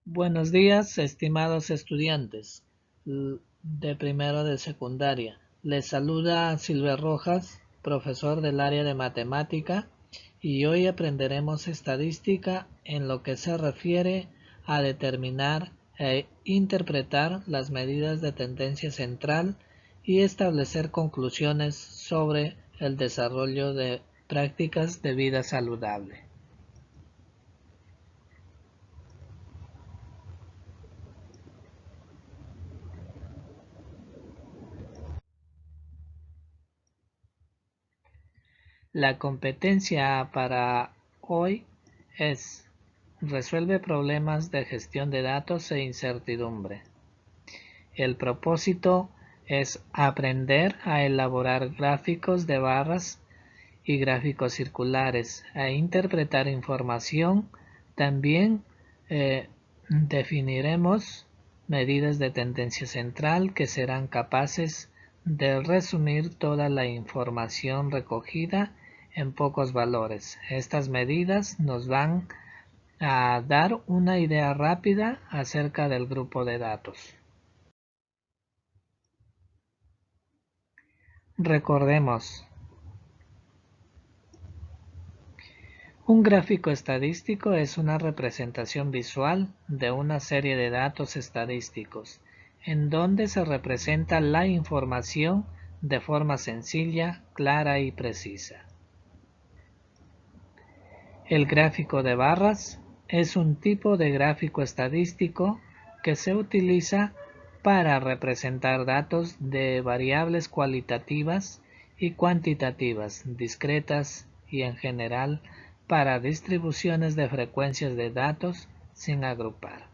Buenos días, estimados estudiantes de primero de secundaria. Les saluda Silver Rojas, profesor del área de matemática, y hoy aprenderemos estadística en lo que se refiere a determinar e interpretar las medidas de tendencia central y establecer conclusiones sobre el desarrollo de prácticas de vida saludable. La competencia para hoy es: resuelve problemas de gestión de datos e incertidumbre. El propósito es aprender a elaborar gráficos de barras y gráficos circulares, a interpretar información. También definiremos medidas de tendencia central que serán capaces de resumir toda la información recogida en pocos valores. Estas medidas nos van a dar una idea rápida acerca del grupo de datos. Recordemos, un gráfico estadístico es una representación visual de una serie de datos estadísticos, en donde se representa la información de forma sencilla, clara y precisa. El gráfico de barras es un tipo de gráfico estadístico que se utiliza para representar datos de variables cualitativas y cuantitativas, discretas y en general para distribuciones de frecuencias de datos sin agrupar.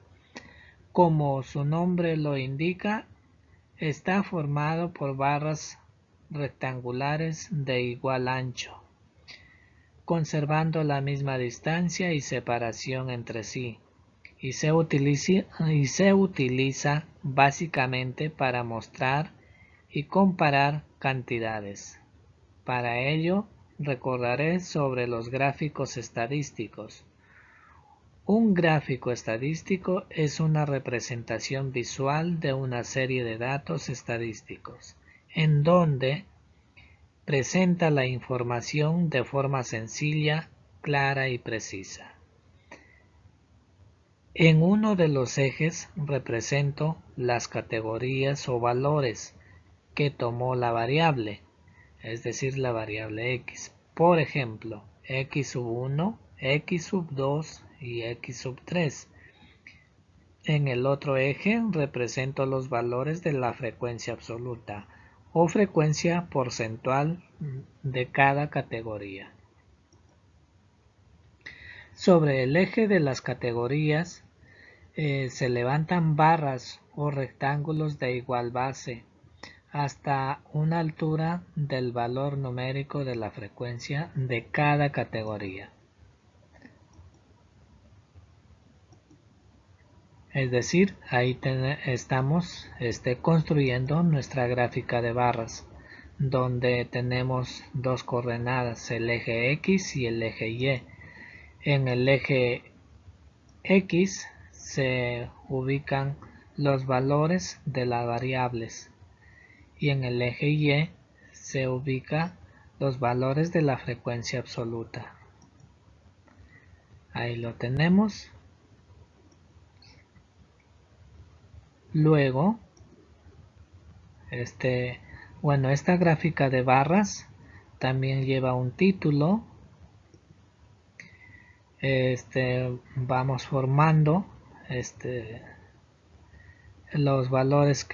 Como su nombre lo indica, está formado por barras rectangulares de igual ancho, conservando la misma distancia y separación entre sí, y se utiliza básicamente para mostrar y comparar cantidades. Para ello, recordaré sobre los gráficos estadísticos. Un gráfico estadístico es una representación visual de una serie de datos estadísticos, en donde presenta la información de forma sencilla, clara y precisa. En uno de los ejes represento las categorías o valores que tomó la variable, es decir, la variable x. Por ejemplo, x sub 1, x sub 2 y x sub 3. En el otro eje represento los valores de la frecuencia absoluta o frecuencia porcentual de cada categoría. Sobre el eje de las categorías se levantan barras o rectángulos de igual base hasta una altura del valor numérico de la frecuencia de cada categoría. Es decir, ahí estamos construyendo nuestra gráfica de barras, donde tenemos dos coordenadas, el eje X y el eje Y. En el eje X se ubican los valores de las variables y en el eje Y se ubican los valores de la frecuencia absoluta. Ahí lo tenemos. Luego, esta gráfica de barras también lleva un título. Vamos formando los valores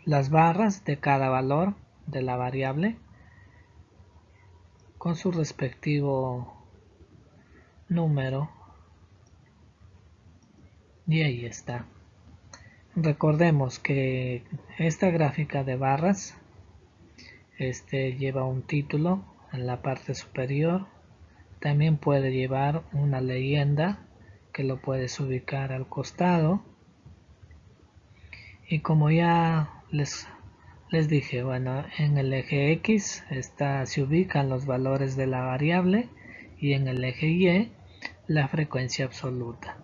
las barras de cada valor de la variable con su respectivo número, y ahí está. Recordemos que esta gráfica de barras lleva un título en la parte superior. También puede llevar una leyenda que lo puedes ubicar al costado. Y como ya les dije, bueno, en el eje X se ubican los valores de la variable y en el eje Y la frecuencia absoluta.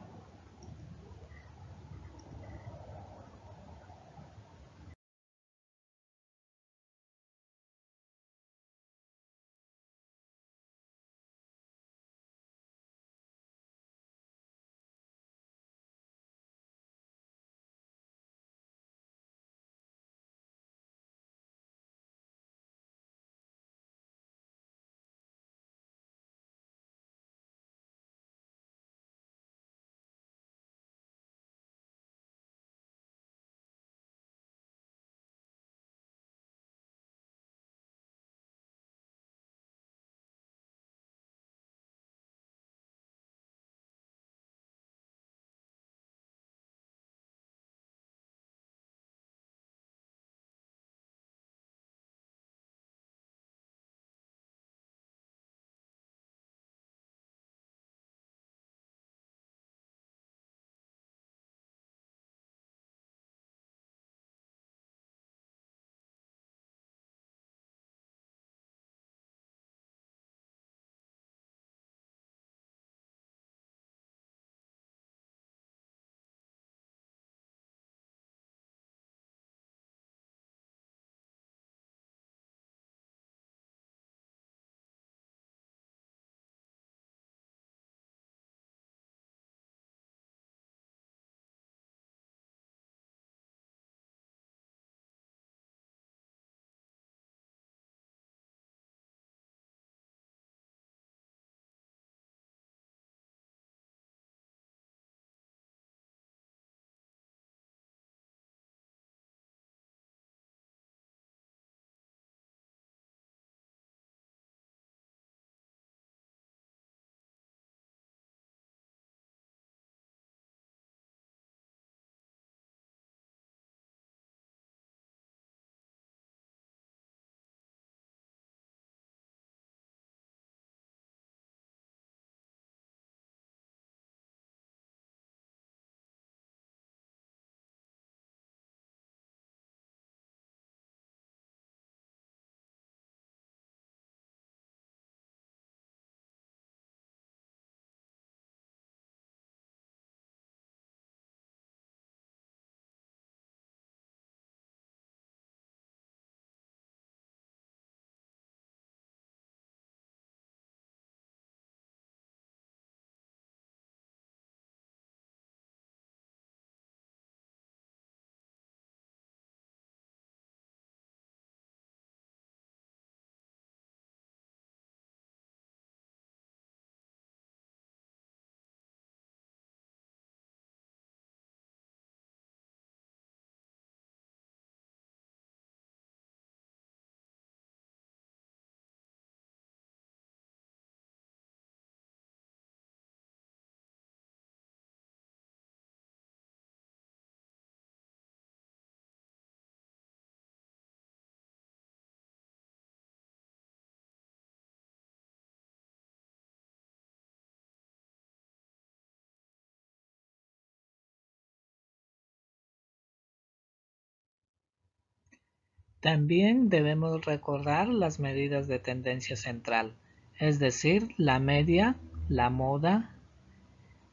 También debemos recordar las medidas de tendencia central, es decir, la media, la moda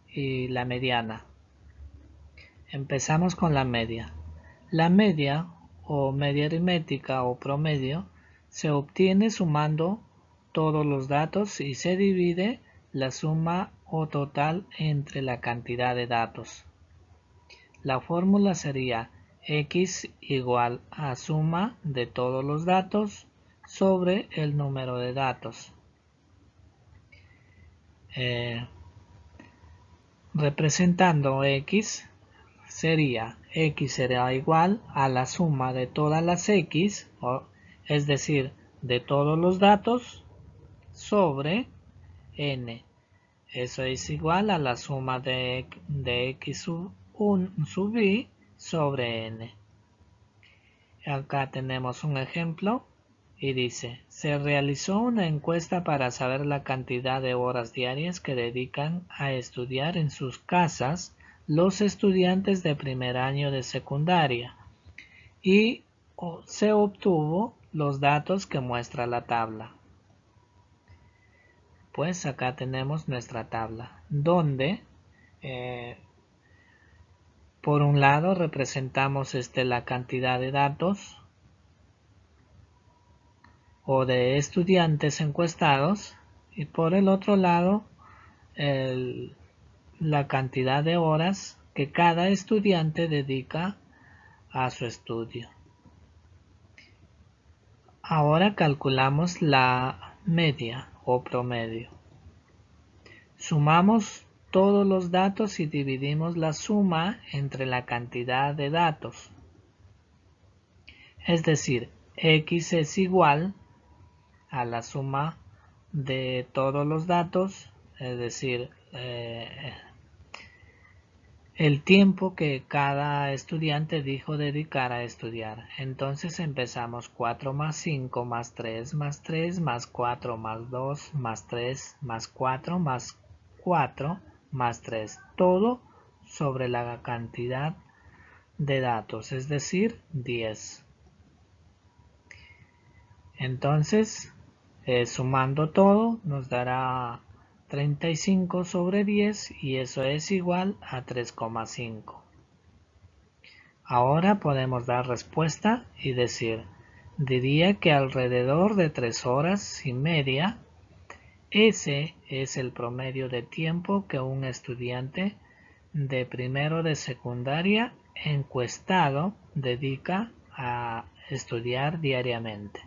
y la mediana. Empezamos con la media. La media, o media aritmética o promedio, se obtiene sumando todos los datos y se divide la suma o total entre la cantidad de datos. La fórmula sería x igual a suma de todos los datos sobre el número de datos. Representando x sería igual a la suma de todas las x, es decir, de todos los datos, sobre n. Eso es igual a la suma de x sub i sobre n. Acá tenemos un ejemplo y dice: se realizó una encuesta para saber la cantidad de horas diarias que dedican a estudiar en sus casas los estudiantes de primer año de secundaria y se obtuvo los datos que muestra la tabla. Pues acá tenemos nuestra tabla, donde por un lado representamos la cantidad de datos o de estudiantes encuestados, y por el otro lado la cantidad de horas que cada estudiante dedica a su estudio. Ahora calculamos la media o promedio. Sumamos todos los datos y dividimos la suma entre la cantidad de datos. Es decir, x es igual a la suma de todos los datos, es decir, el tiempo que cada estudiante dijo dedicar a estudiar. Entonces empezamos 4 más 5 más 3 más 3 más 4 más 2 más 3 más 4 más 4 más 3. Todo sobre la cantidad de datos, es decir, 10. Entonces, sumando todo, nos dará 35 sobre 10 y eso es igual a 3,5. Ahora podemos dar respuesta y decir, diría que alrededor de 3 horas y media, ese es el promedio de tiempo que un estudiante de primero de secundaria encuestado dedica a estudiar diariamente.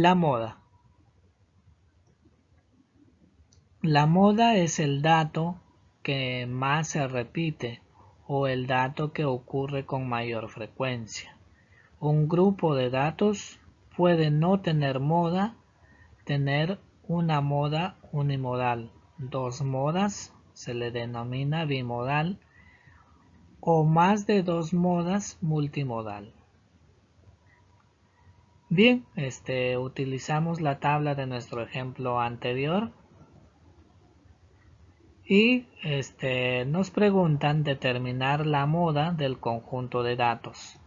La moda. La moda es el dato que más se repite o el dato que ocurre con mayor frecuencia. Un grupo de datos puede no tener moda, tener una moda unimodal, dos modas se le denomina bimodal o más de dos modas multimodal. Bien, utilizamos la tabla de nuestro ejemplo anterior y nos preguntan determinar la moda del conjunto de datos.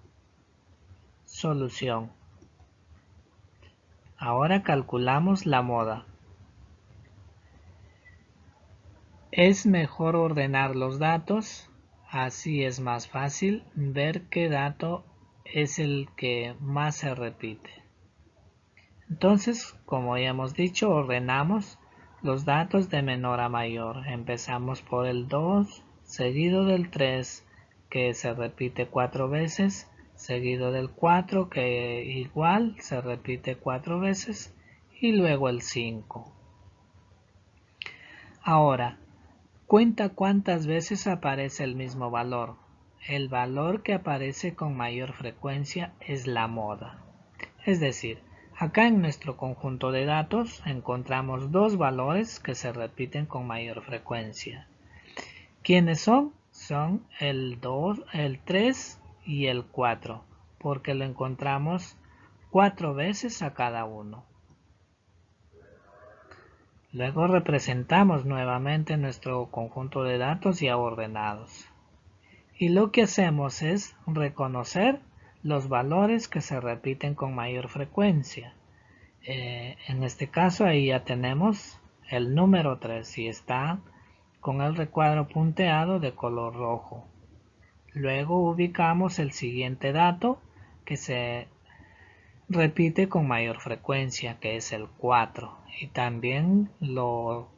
Solución. Ahora calculamos la moda. Es mejor ordenar los datos, así es más fácil ver qué dato es el que más se repite. Entonces, como ya hemos dicho, ordenamos los datos de menor a mayor. Empezamos por el 2, seguido del 3, que se repite 4 veces, seguido del 4, que igual se repite 4 veces, y luego el 5. Ahora, cuenta cuántas veces aparece el mismo valor. El valor que aparece con mayor frecuencia es la moda. Es decir, acá en nuestro conjunto de datos encontramos dos valores que se repiten con mayor frecuencia. ¿Quiénes son? Son el 2, el 3 y el 4, porque lo encontramos 4 veces a cada uno. Luego representamos nuevamente nuestro conjunto de datos ya ordenados. Y lo que hacemos es reconocer los valores que se repiten con mayor frecuencia. En este caso ahí ya tenemos el número 3 y está con el recuadro punteado de color rojo. Luego ubicamos el siguiente dato que se repite con mayor frecuencia, que es el 4, y también lo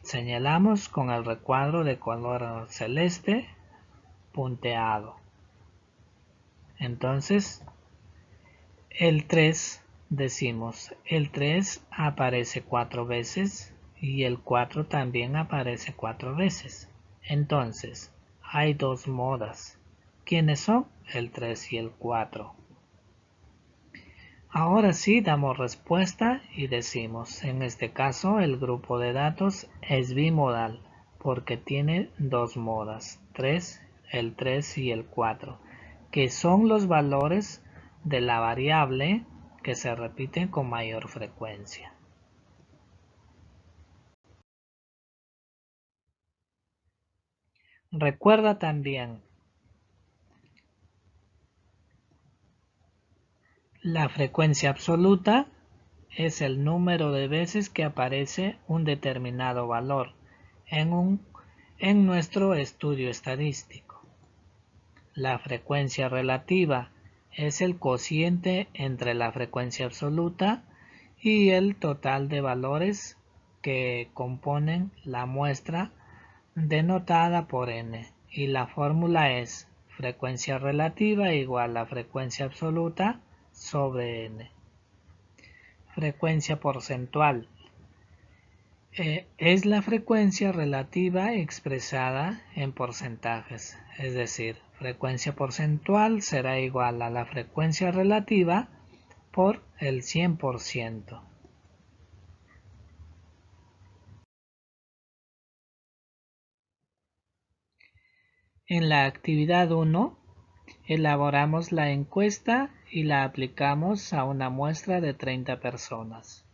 señalamos con el recuadro de color celeste punteado. Entonces el 3 decimos, el 3 aparece 4 veces y el 4 también aparece 4 veces. Entonces hay dos modas. ¿Quiénes son? El 3 y el 4. Ahora sí damos respuesta y decimos, en este caso el grupo de datos es bimodal porque tiene dos modas, el 3 y el 4, que son los valores de la variable que se repiten con mayor frecuencia. Recuerda también, la frecuencia absoluta es el número de veces que aparece un determinado valor en nuestro estudio estadístico. La frecuencia relativa es el cociente entre la frecuencia absoluta y el total de valores que componen la muestra denotada por n, y la fórmula es frecuencia relativa igual a frecuencia absoluta sobre n. Frecuencia porcentual es la frecuencia relativa expresada en porcentajes, es decir, frecuencia porcentual será igual a la frecuencia relativa por el 100%. En la actividad 1, elaboramos la encuesta y la aplicamos a una muestra de 30 personas.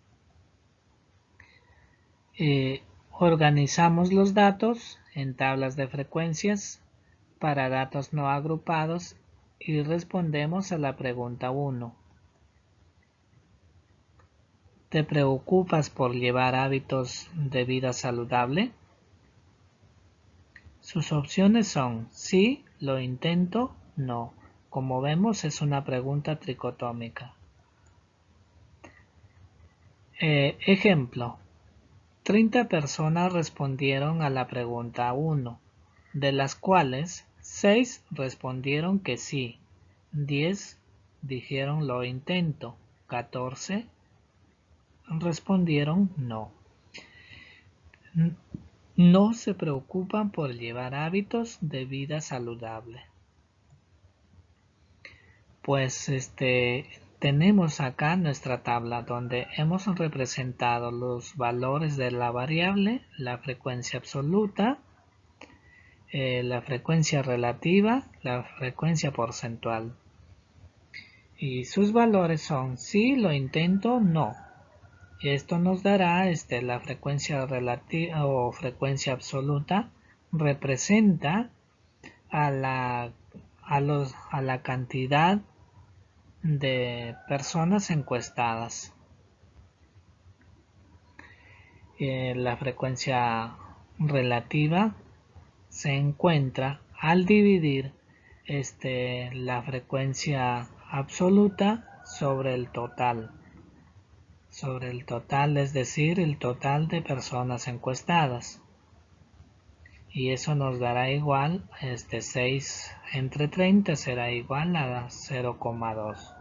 Organizamos los datos en tablas de frecuencias para datos no agrupados y respondemos a la pregunta 1. ¿Te preocupas por llevar hábitos de vida saludable? Sus opciones son sí, lo intento, no. Como vemos es una pregunta tricotómica. Ejemplo. 30 personas respondieron a la pregunta 1, de las cuales 6 respondieron que sí, 10 dijeron lo intento, 14 respondieron no. No se preocupan por llevar hábitos de vida saludable. Pues tenemos acá nuestra tabla donde hemos representado los valores de la variable, la frecuencia absoluta, la frecuencia relativa, la frecuencia porcentual. Y sus valores son sí, lo intento, no. Esto nos dará la frecuencia relativa o frecuencia absoluta representa a la cantidad de personas encuestadas. La frecuencia relativa se encuentra al dividir la frecuencia absoluta sobre el total, es decir, el total de personas encuestadas, y eso nos dará igual 6 entre 30 será igual a 0,2,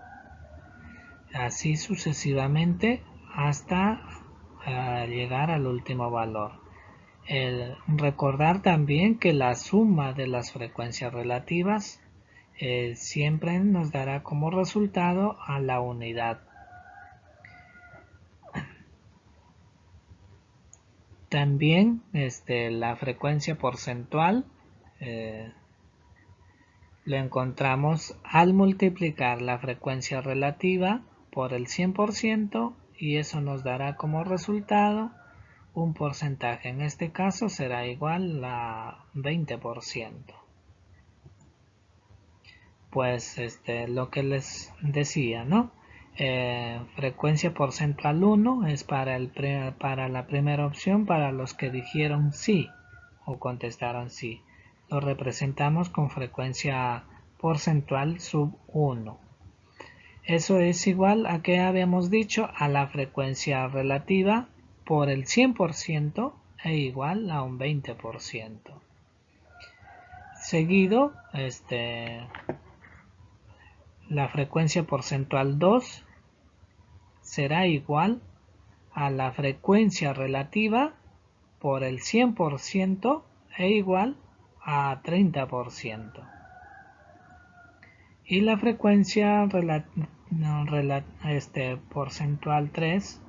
así sucesivamente hasta llegar al último valor. Recordar también que la suma de las frecuencias relativas siempre nos dará como resultado a la unidad. También la frecuencia porcentual lo encontramos al multiplicar la frecuencia relativa por el 100% y eso nos dará como resultado un porcentaje. En este caso será igual a 20%. Pues lo que les decía, ¿no? Frecuencia porcentual 1 es para la primera opción, para los que dijeron sí o contestaron sí. Lo representamos con frecuencia porcentual sub 1. Eso es igual a que habíamos dicho a la frecuencia relativa por el 100% e igual a un 20%. Seguido, la frecuencia porcentual 2 será igual a la frecuencia relativa por el 100% e igual a 30%. Y la frecuencia porcentual 3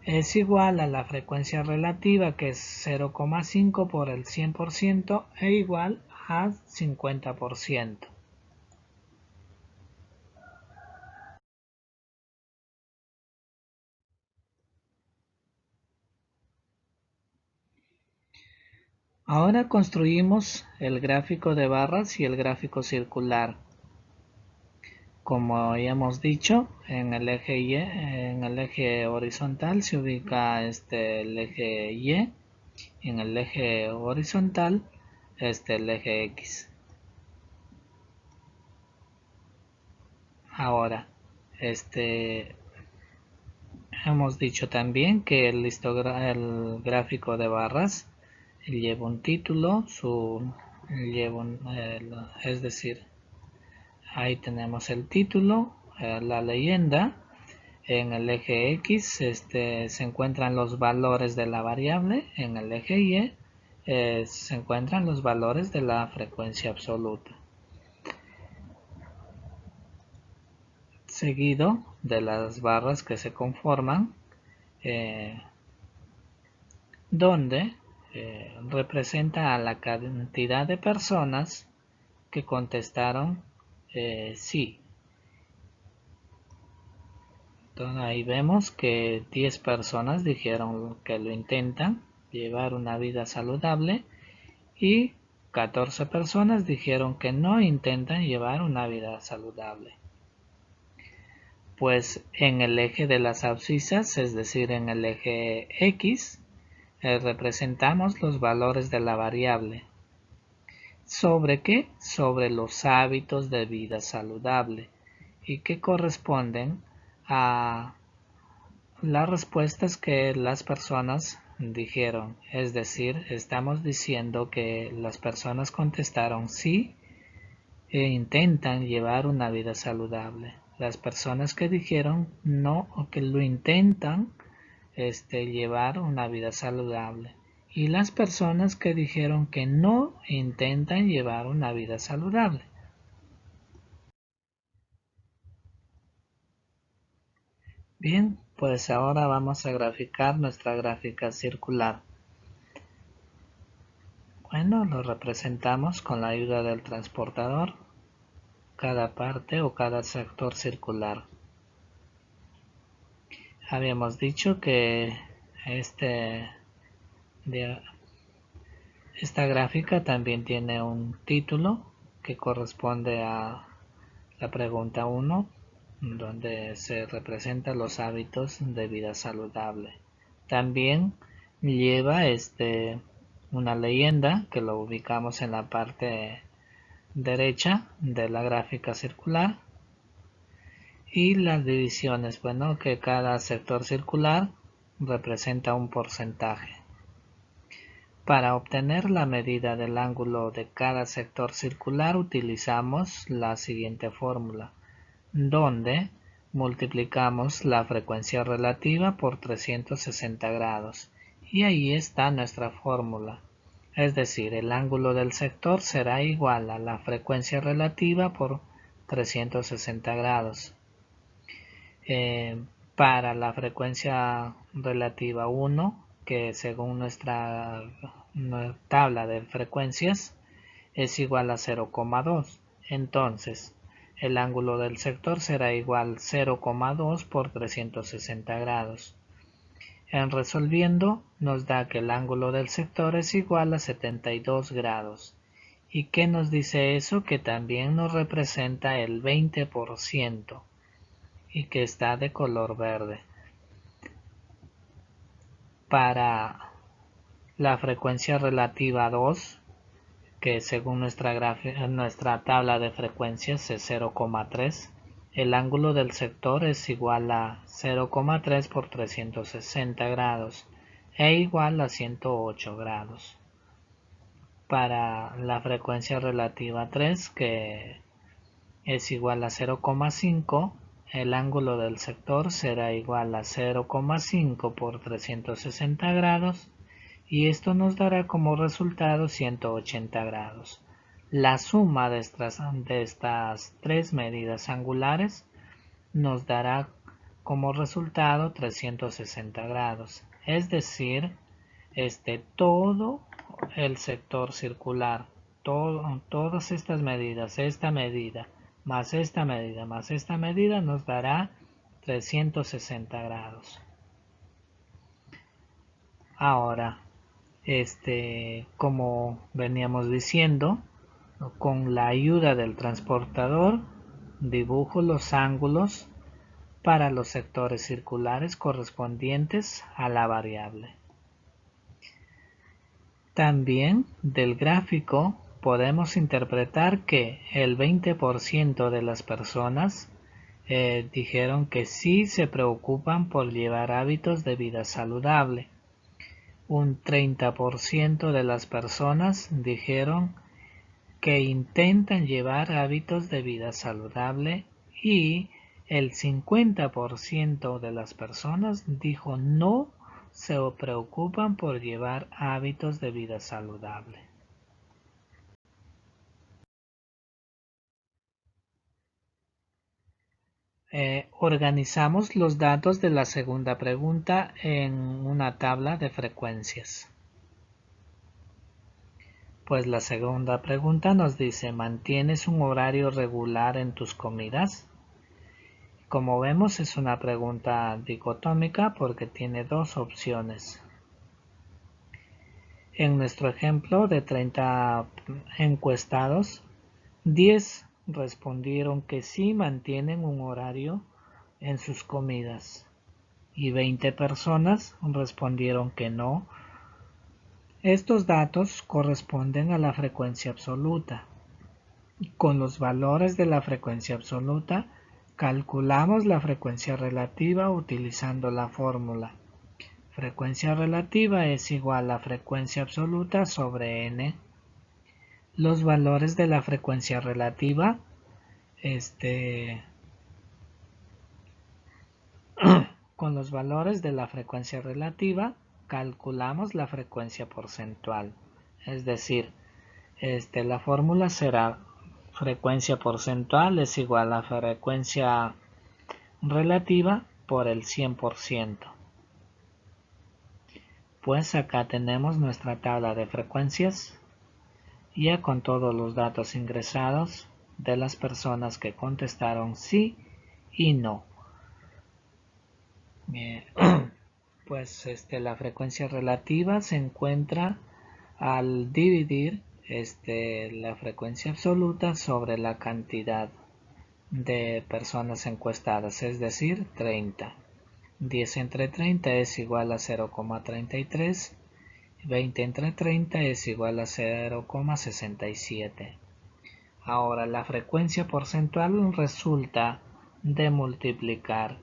es igual a la frecuencia relativa, que es 0,5 por el 100% e igual a 50%. Ahora construimos el gráfico de barras y el gráfico circular. Como ya hemos dicho, en el eje Y, en el eje horizontal se ubica el eje Y, y en el eje horizontal el eje X. Ahora, hemos dicho también que el gráfico de barras lleva un título, es decir, ahí tenemos el título, la leyenda. En el eje X se encuentran los valores de la variable, en el eje Y se encuentran los valores de la frecuencia absoluta. Seguido de las barras que se conforman, donde representa a la cantidad de personas que contestaron sí. Entonces ahí vemos que 10 personas dijeron que lo intentan, llevar una vida saludable, y 14 personas dijeron que no intentan llevar una vida saludable. Pues en el eje de las abscisas, es decir, en el eje X, representamos los valores de la variable. ¿Sobre qué? Sobre los hábitos de vida saludable, y que corresponden a las respuestas que las personas dijeron. Es decir, estamos diciendo que las personas contestaron sí e intentan llevar una vida saludable. las personas que dijeron no o que lo intentan llevar una vida saludable, y las personas que dijeron que no intentan llevar una vida saludable. Bien, pues ahora vamos a graficar nuestra gráfica circular. Bueno, lo representamos con la ayuda del transportador, cada parte o cada sector circular. Habíamos dicho que esta gráfica también tiene un título que corresponde a la pregunta 1, donde se representan los hábitos de vida saludable. También lleva una leyenda que lo ubicamos en la parte derecha de la gráfica circular, y las divisiones, bueno, que cada sector circular representa un porcentaje. Para obtener la medida del ángulo de cada sector circular utilizamos la siguiente fórmula, donde multiplicamos la frecuencia relativa por 360 grados, y ahí está nuestra fórmula. Es decir, el ángulo del sector será igual a la frecuencia relativa por 360 grados. Para la frecuencia relativa 1, que según nuestra tabla de frecuencias es igual a 0,2, entonces el ángulo del sector será igual a 0,2 por 360 grados. En resolviendo nos da que el ángulo del sector es igual a 72 grados. ¿Y qué nos dice eso? Que también nos representa el 20%. Y que está de color verde. Para la frecuencia relativa 2, que según nuestra tabla de frecuencias es 0,3, el ángulo del sector es igual a 0,3 por 360 grados e igual a 108 grados. Para la frecuencia relativa 3, que es igual a 0,5, el ángulo del sector será igual a 0,5 por 360 grados, y esto nos dará como resultado 180 grados. La suma de estas tres medidas angulares nos dará como resultado 360 grados, es decir, todo el sector circular, todas estas medidas, esta medida, más esta medida, más esta medida nos dará 360 grados. Ahora, como veníamos diciendo, con la ayuda del transportador dibujo los ángulos para los sectores circulares correspondientes a la variable. También del gráfico podemos interpretar que el 20% de las personas dijeron que sí se preocupan por llevar hábitos de vida saludable. Un 30% de las personas dijeron que intentan llevar hábitos de vida saludable, y el 50% de las personas dijo no se preocupan por llevar hábitos de vida saludable. Organizamos los datos de la segunda pregunta en una tabla de frecuencias. Pues la segunda pregunta nos dice, ¿mantienes un horario regular en tus comidas? Como vemos, es una pregunta dicotómica porque tiene dos opciones. En nuestro ejemplo de 30 encuestados, 10 respondieron que sí mantienen un horario en sus comidas y 20 personas respondieron que no. Estos datos corresponden a la frecuencia absoluta. Con los valores de la frecuencia absoluta, calculamos la frecuencia relativa utilizando la fórmula. Frecuencia relativa es igual a frecuencia absoluta sobre n. Los valores de la frecuencia relativa Con los valores de la frecuencia relativa calculamos la frecuencia porcentual. Es decir, la fórmula será frecuencia porcentual es igual a frecuencia relativa por el 100%. Pues acá tenemos nuestra tabla de frecuencias ya con todos los datos ingresados de las personas que contestaron sí y no. Pues la frecuencia relativa se encuentra al dividir la frecuencia absoluta sobre la cantidad de personas encuestadas, es decir, 30. 10 entre 30 es igual a 0,33. 20 entre 30 es igual a 0,67. Ahora la frecuencia porcentual resulta de multiplicar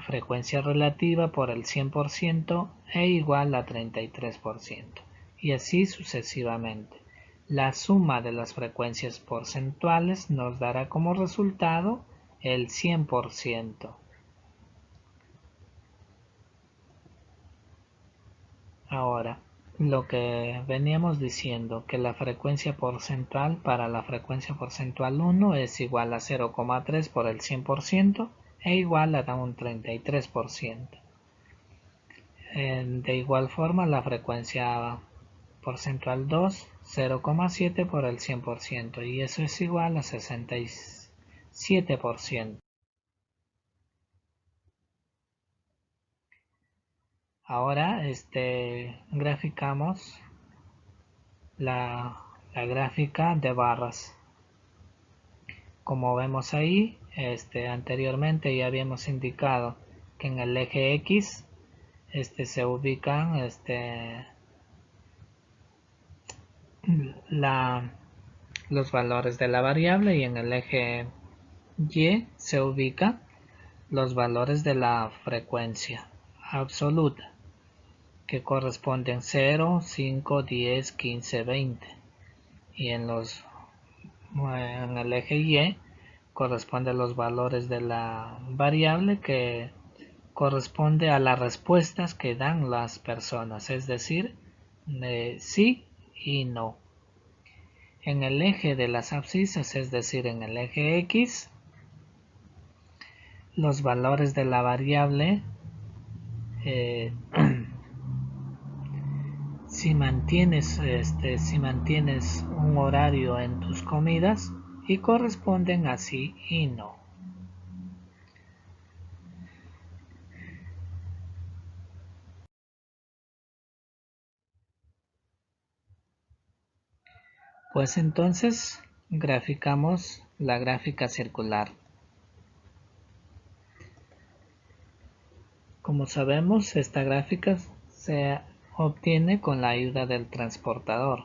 frecuencia relativa por el 100% e igual a 33%. Y así sucesivamente. La suma de las frecuencias porcentuales nos dará como resultado el 100%. Ahora, lo que veníamos diciendo, que la frecuencia porcentual para la frecuencia porcentual 1 es igual a 0,3 por el 100% e igual a un 33%. De igual forma, la frecuencia porcentual 2, 0,7 por el 100% y eso es igual a 67%. Ahora graficamos la gráfica de barras. Como vemos ahí, anteriormente ya habíamos indicado que en el eje X se ubican los valores de la variable y en el eje Y se ubican los valores de la frecuencia absoluta, que corresponden 0, 5, 10, 15, 20. Y en el eje Y corresponden los valores de la variable que corresponde a las respuestas que dan las personas, es decir, sí y no. En el eje de las abscisas, es decir, en el eje X, los valores de la variable si mantienes un horario en tus comidas y corresponden a sí y no. Pues entonces graficamos la gráfica circular. Como sabemos, esta gráfica se obtiene con la ayuda del transportador.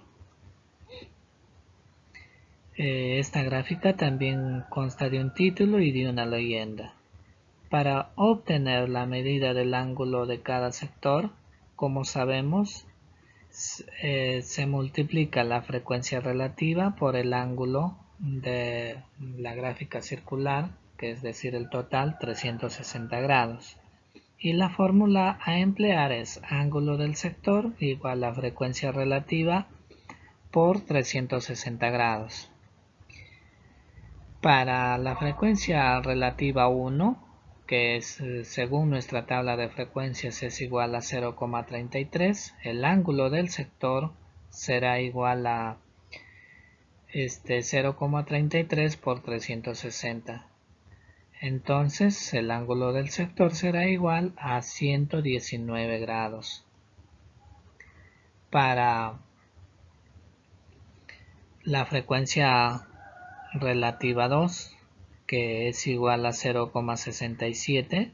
Esta gráfica también consta de un título y de una leyenda. Para obtener la medida del ángulo de cada sector, como sabemos, se multiplica la frecuencia relativa por el ángulo de la gráfica circular, que es decir el total 360 grados. Y la fórmula a emplear es ángulo del sector igual a frecuencia relativa por 360 grados. Para la frecuencia relativa 1, que es según nuestra tabla de frecuencias es igual a 0,33, el ángulo del sector será igual a 0,33 por 360. Entonces el ángulo del sector será igual a 119 grados. Para la frecuencia relativa 2, que es igual a 0,67,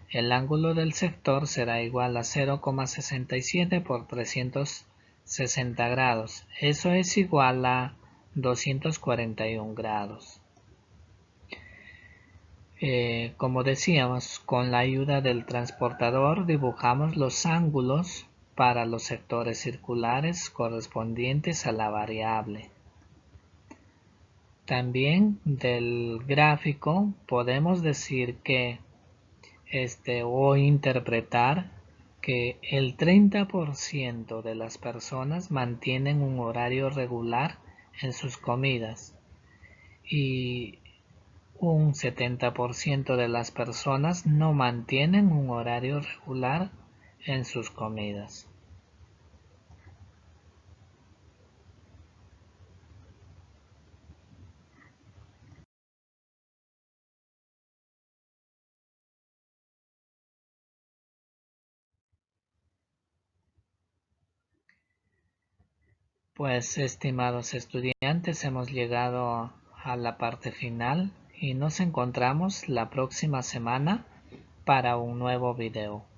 el ángulo del sector será igual a 0,67 por 360 grados. Eso es igual a 241 grados. Como decíamos, con la ayuda del transportador dibujamos los ángulos para los sectores circulares correspondientes a la variable. También del gráfico podemos decir que o interpretar que el 30% de las personas mantienen un horario regular en sus comidas y un 70% de las personas no mantienen un horario regular en sus comidas. Pues, estimados estudiantes, hemos llegado a la parte final y nos encontramos la próxima semana para un nuevo video.